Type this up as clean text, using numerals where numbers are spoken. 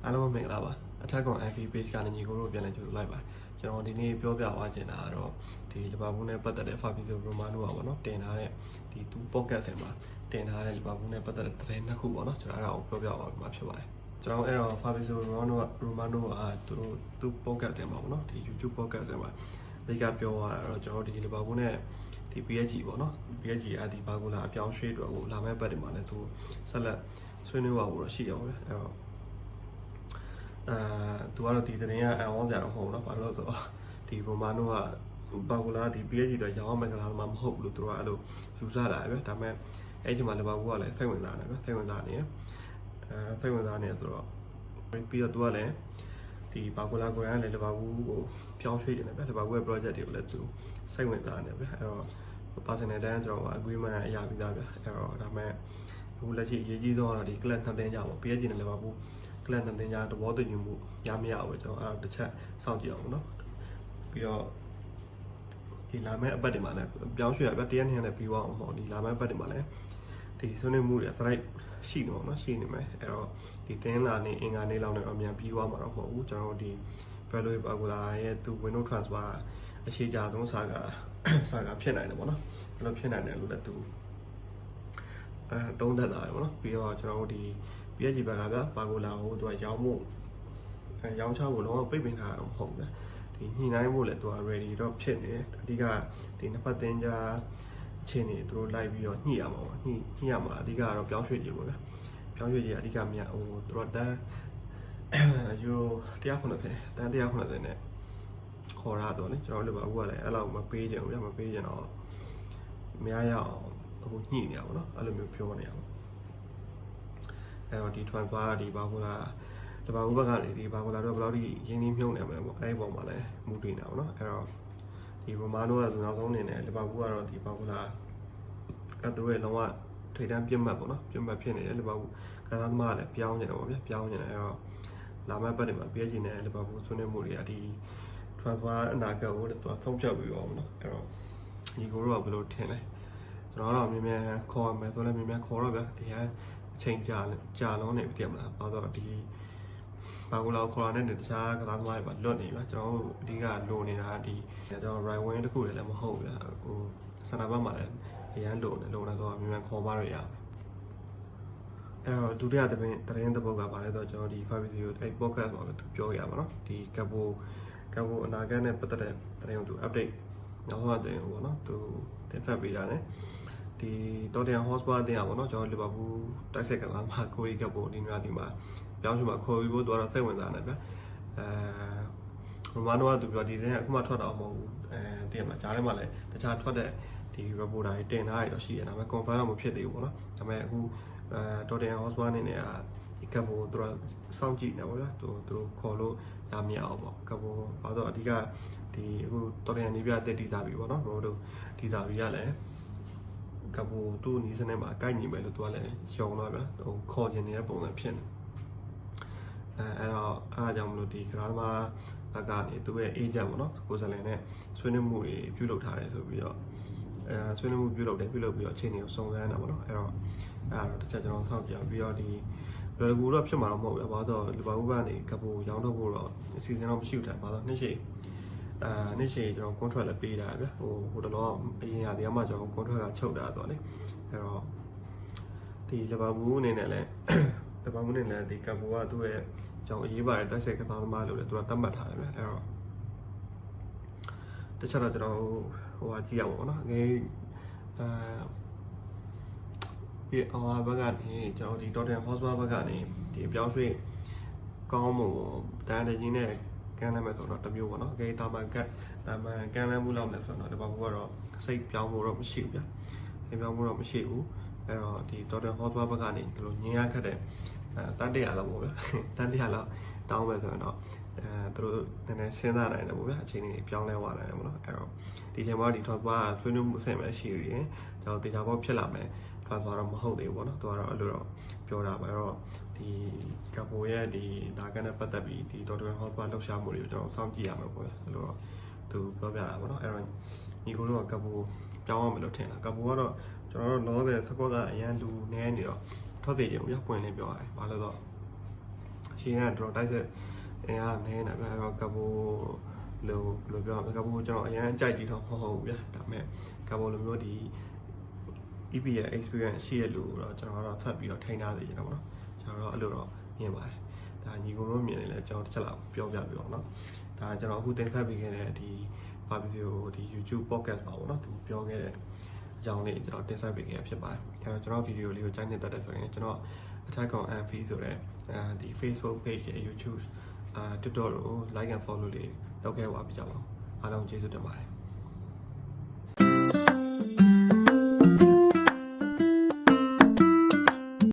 အားလုံးမင်္ဂလာပါအထက်ကောင် FB page ကနေညီကိုတို့ပြန်လည်ကြိုဆိုလိုက်ပါကျွန်တော်ဒီနေ့ပြောပြသွားချင်တာကတော့ဒီလီဗာပူးနဲ့ပတ်သက်တဲ့ Fabrizio Romano ပါပေါ့နော်တင်ထားတဲ့ဒီ podcast ထဲမှာတင်ထားတဲ့လီဗာပူးနဲ့ပတ်သက်တဲ့သတင်းနှစ်ခုပေါ့နော်ကျွန်တော်အဲ့ဒါကိုပြောပြသွားမှာဖြစ်ပါတယ်ကျွန်တော်အဲ့တော့ Fabrizio Romano သူ podcast ထဲမှာပေါ့နော်ဒီ YouTube podcast ထဲမှာအဓိကပြောရတာတော့ကျွန်တော်ဒီလီဗာပူးနဲ့ဒီ PSG ပေါ့နော် PSG အဒီဘာကိုလာအပြောင်းရွှေ့တော့ကိုလာမဲ့ပတ်တွေမှာလည်းသူဆက်လက်ဆွေးနွေးပါဖို့တော့ရှိအောင်ပဲအဲ့တော့သူကတော့ဒီသတင်းကအန်ဝန်းကြတော့မဟုတ်ဘူးเนาะဘာလို့လဲဆိုတော့ဒီရိုမာနိုကဘာကူလာဒီ PSG တော့ရောင်းမယ်ကစားမှမဟုတ်ဘူးလို့သူကအဲ့လိုယူဆတာပဲဒါပေမဲ့အဲ့ဒီမှာလီဗာပူးကလည်းစိတ်ဝင်စားတယ်ပဲစိတ်ဝင်စားနေရစိတ်ဝင်စားနေဆိုတော့ပြီးတော့သူကလည်းဒီဘာကူလာကိုရန်လည်းလီဗာပူးကိုပြောင်းရွှေ့နေတယ်ပဲလီဗာပူးရဲ့ project တွေကိုလည်းသူစိတ်ဝင်စားနေပဲအဲ့တော့ personal တန်းကျွန်တော် agreement အရာပြီးသားဗျအဲ့တော့ဒါပေမဲ့အခုလက်ရှိအရေးကြီးဆုံးကတော့ဒီ club နှစ်သင်းကြပါ PSG နဲ့လီဗာပူးကလန်တင်ကြသဘောတူညီမှုရမရဘူးပဲကျွန်တော်အဲ့တော့တစ်ချက်စောင့်ကြည့်အောင်เนาะပြီးတော့ဒီလာမယ့်အပတ်တွေမှာလည်းပြောင်းရွှေ့ရပြတရားနှစ်နဲ့ပြီးသွားအောင်ပေါ့ဒီလာမယ့်အပတ်တွေမှာလည်းဒီဆွေးနွေးမှုတွေ slide ရှိနေပေါ့เนาะရှိနေမယ်အဲ့တော့ဒီတင်းလာနေအင်္ဂါနေ့လောက်နဲ့အမြန်ပြီးသွားမှာတော့မဟုတ်ဘူးကျွန်တော်ဒီ value bagula ရဲ့သူ window transfer အခြေချဆုံးစာကဖြစ်နိုင်တယ်ပေါ့เนาะဘယ်လိုဖြစ်နိုင်တယ်လို့လည်းသူသုံးသပ်တာတယ်ပေါ့เนาะပြီးတော့ကျွန်တော်တို့ဒီPSG ဘက်ကဗျဘာကိုလာကိုသူကရောင်းမှုရောင်းချဖို့လုံးဝပိတ်ပင်ထားတာမဟုတ်ဘူး။ဒီညှိနှိုင်းဖို့လည်းသူက ready တော့ဖြစ်နေတယ်။အဓိကဒီနှစ်ပတ်တင်ကြားအခြေအနေသူတို့လိုက်ပြီးတော့ညှိရမှာပေါ့။ညှိရမှာအဓိကတော့ပြောင်းရွှေ့ကြည့်ပေါ့ဗျာ။ပြောင်းရွှေ့ကြည့်အဓိကမြတ်ဟိုသူတို့တန်းယူရို190တန်း190နဲ့ခေါ်ရတော့လေကျွန်တော်တို့လည်းအခုကလည်းအဲ့လောက်မပေးကြဘူးဗျာမပေးကြတော့မရရအောင်အခုညှိနေရပါတော့။အဲ့လိုမျိုးပြောနေရပါအဲ့တော့ဒီ transfer ဒီဘာကိုလာတဘာဦးဘက်ကလေဒီဘာကိုလာတော့ဘယ်လောက်ထိရင်းနှီးမြှုပ်နေမှာပေါ့အဲ့ဒီပုံမှာလည်းမူတည်နေတာပေါ့နော်အဲ့တော့ဒီရိုမာနိုကသူနောက်ဆုံးအနေနဲ့လီဗာပူးကတော့ဒီဘာကိုလာကသူရဲ့လုံးဝထိပ်တန်းပြတ်မှတ်ပေါ့နော်ပြတ်မှတ်ဖြစ်နေတယ်လီဗာပူးကစားသမားကလည်းပြောင်းနေတယ်ပေါ့ဗျာပြောင်းနေတယ်အဲ့တော့လာမယ့်ပတ်တွေမှာ PSG နဲ့လီဗာပူးဆွေးနွေးမှုတွေကဒီ transfer အနာဂတ်ကိုသူကသုံးဖြတ်ပြီးတော့ပေါ့နော်အဲ့တော့ဒီကိုတော့ဘယ်လိုထင်လဲကျွန်တော်တော့မြင်မြန်ခေါ်မယ်ဆိုလည်းမြင်မြန်ခေါ်တော့ဗျာအရင်အချိန်ကြာလုံးနေပြီတည်မလားဘာလို့ဒီဘာကိုလောက်ခေါ်ရတဲ့တခြားကစားသမားတွေပါလွတ်နေပြီကျွန်တော်တို့အဓိကလိုနေတာဒီကျွန်တော် right wing တခုလည်းမဟုတ်ဘူးဟိုစနာဘက်မှာလည်းအရန်လိုနေဆိုတော့မြန်ခေါ်ပါရရအောင်အဲ့တော့ဒုတိယသတင်းတစ်ပုဒ်ကပါလဲဆိုတော့ကျွန်တော်ဒီ Fabrizio အဲ့ podcast မှာသူပြောရပါတော့ဒီကပ်ဖို့အနာဂတ်နဲ့ပတ်သက်တဲ့သတင်းကိုသူ update နောက်ဆုံးသတင်းကိုပေါ့နော်သူတင်ဆက်ပေးတာ ਨੇဒီတော်တန်ဟော့စပါတင်ရပါတော့ကျွန်တော်လီဗာပူးတိုက်စစ်ကစားမှာကိုရီကပ်ဖို့ဒီမျိုးဒီမှာပြောင်းချင်မှာခေါ်ပြီးဖို့တော့စိတ်ဝင်စားနေဗျရိုမာနိုကသူပြောဒီတဲ့အခုမှထွက်တော့မဟုတ်ဘူးတင်မှာကြားထဲမှာလည်းတခြားထွက်တဲ့ဒီ reporter တွေတင်ထားရတော့ရှိရဒါပေမဲ့ confirm တော့မဖြစ်သေးဘူးပေါ့နော်ဒါပေမဲ့အခုတော်တန်ဟော့စပါနေနေဒီကပ်ဖို့သူစောင့်ကြည့်နေပါဗျာသူခေါ်လို့ရမရအောင်ပေါ့ကပ်ဖို့ဘာလို့အဓိကဒီအခုတော်တန်နေပြတက်တီးစားပြီပေါ့နော်ရိုဒိုဒီစားပြီရလဲကဘူသူ့နီးစနစ်မှာအကိုက်ညီမယ်လို့သူကလည်းယုံတော့ဗျာဟိုခေါ်ကျင်နေတဲ့ပုံစံဖြစ်နေအဲ့တော့အားကြောင့်မလို့ဒီကစားသမားဘက်ကနေသူ့ရဲ့ agent ပေါ့နော်ကိုယ်စားလှယ်နဲ့ဆွေးနွေးမှုတွေပြုလုပ်ထားတယ်ဆိုပြီးတော့ဆွေးနွေးမှုပြုလုပ်ပြီးတော့အခြေအနေကိုစုံစမ်းတာပေါ့နော်အဲ့တော့တစ်ချက်ကျွန်တော်ဆောက်ပြပြီးတော့ဒီလွယ်ကူတော့ဖြစ်မှာတော့မဟုတ်ဘူးဘာလို့လီဗာပူးကနေကဘူရောင်းတော့ဖို့တော့အစီအစဉ်တော့မရှိဘူးတဲ့ဘာလို့နှစ်ရှည်နေ့ရှည်ကျွန်တော် contract လည်းပေးတာဗျဟိုတလောအရင်ရာဒီမှာကျွန်တော် contract ကချုပ်တာဆိုတော့လေအဲ့တော့ဒီလီဗာပူးအနေနဲ့လည်းလီဗာပူးအနေနဲ့ဒီကပ်ဘူကသူ့ရဲ့ကျွန်တော်အရေးပါတယ်တိုက်ဆိုင်ကစားသမားလို့လည်းသူကသတ်မှတ်ထားတယ်ဗျအဲ့တော့တခြားတော့ကျွန်တော်ဟိုဟာကြည့်ရပါဘောနော်ငယ်ဒီအဝါဘက်ကနေကျွန်တော်ဒီ Tottenham Hotspur ဘက်ကနေဒီအပြောင်းရွှေ့ကောင်းမှုတန်းတဲ့ကြီးနဲ့ကန်လမ်းမဲ့ဆိုတော့တမျိုးပေါ့နော်အကေတာမန်ကန်လမ်းမှုလောက်နဲ့ဆိုတော့ဒီဘက်ကတော့စိတ်ပြောင်းဖို့တော့မရှိဘူးဗျစိတ်ပြောင်းဖို့တော့မရှိဘူးအဲ့တော့ဒီ Tottenham Hotspur ဘက်ကနေဒီလိုညင်ရခက်တဲ့တန်း100လောက်ပေါ့ဗျတန်း100လောက်တောင်းမယ်ဆိုရင်တော့သူတို့နည်းနည်းစဉ်းစားနိုင်တယ်ပေါ့ဗျအခြေအနေတွေပြောင်းလဲသွားနိုင်တယ်ပေါ့နော်အဲ့တော့ဒီချိန်မှာဒီ transfer ကဆွေးနွေးမှုအဆင့်ပဲရှိသေးတယ်ကျွန်တော်တေချာပေါက်ဖြစ်လာမယ် transfer တော့မဟုတ်သေးဘူးပေါ့နော်သူကတော့အဲ့လိုတော့ပြောတာပဲအဲ့တော့ဒီကပ်ပိုရဲ့ဒီဒါကနဲ့ပတ်သက်ပြီးဒီ Tottenham Hotspur လှုပ်ရှားမှုတွေကိုကျွန်တော်စောင့်ကြည့်ရမှာပေါ့အဲ့လိုတော့သူပြောပြတာပေါ့နော်အဲ့တော့ညီကိုတို့ကကပ်ပိုကြောင်းရမယ်လို့ထင်တာကပ်ပိုကတော့ကျွန်တော်တို့လောဆယ်စကော့ကအရန်လူနည်းနေတော့ထွက်သေးတယ်ဗျပွင့်လင်းပြောရတယ်ဘာလို့တော့ရ ခြေကတော့တိုက်ဆက်အင်းအားနဲနေဗျာအဲ့တော့ကဘိုလိုပြောကဘိုကျွန်တော်အရင်အကြိုက်ကြည့်တော့မဟုတ်ဘူးဗျာဒါပေမဲ့ကဘိုလိုမျိုးဒီ EP ရဲ့ experience ရှိရလို့တော့ကျွန်တော်ကတော့ဖတ်ပြီးတော့ထိန်းထားသေးတယ်ပေါ့နော်ကျွန်တော်တော့အဲ့လိုတော့မြင်ပါတယ်ဒါညီကိုတို့မြင်နေလဲကျွန်တော်တစ်ချက်လောက်ပြောပြပြပါတော့ဒါကျွန်တော်အခုတင်ဆက်ပေးခဲ့တဲ့ဒီဘာဖြစ်လို့ဒီ YouTube podcast ပါပေါ့နော်သူပြောခဲ့တဲ့အကြောင်းလေးကျွန်တော်တင်ဆက်ပေးခဲ့ဖြစ်ပါတယ်အဲတော့ကျွန်တော်ဗီဒီယိုလေးကိုကြိုက်နေတတ်တဲ့ဆိုရင်ကျွန်တော် Attack on Amp ဆိုတဲ့ဒီ Facebook page ရဲ့ YouTube TikTok ကို like and follow လေးလုပ်ခဲ့ပါပြကြပါဦးအားလုံးကျေးဇူးတင်ပါတယ်